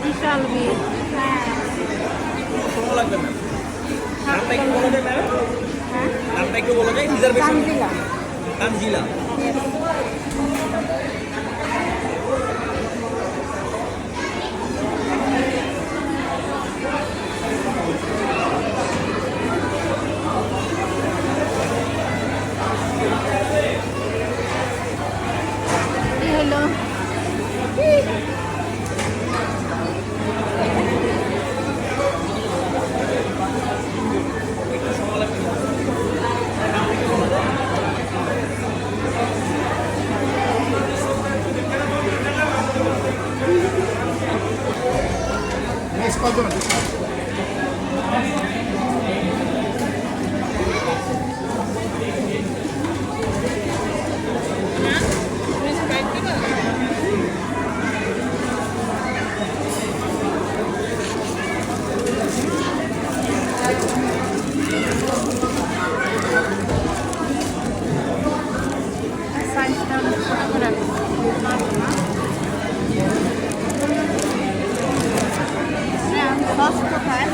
বিশাল ভিড়। হ্যাঁ সময় লাগবে না। নামটা একটু বলা যায় ম্যাম? হ্যাঁ নামটা একটু বলা যায়? রিজার্ভেশন তানজিলা। তানজিলা। কি হলো? একটু সময় লাগবে না। Next pardon. সাইজটা অনেক ছোট করে সস কোথায়?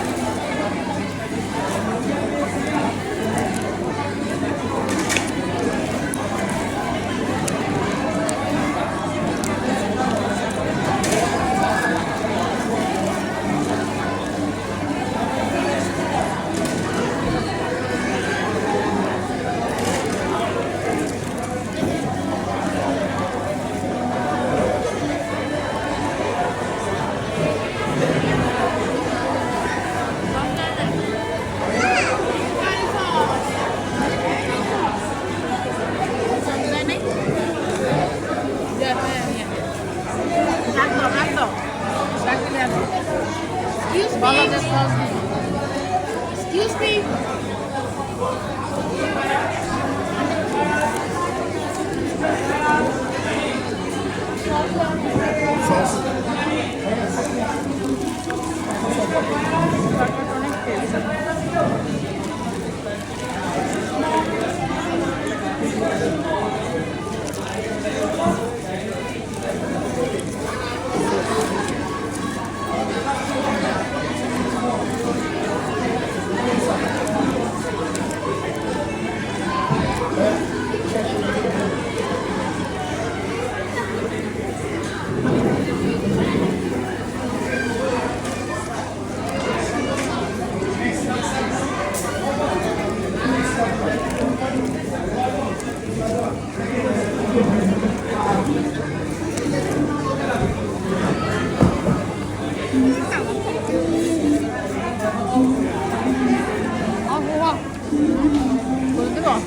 Excuse me. 아, 좋아. 너무 뜨거워.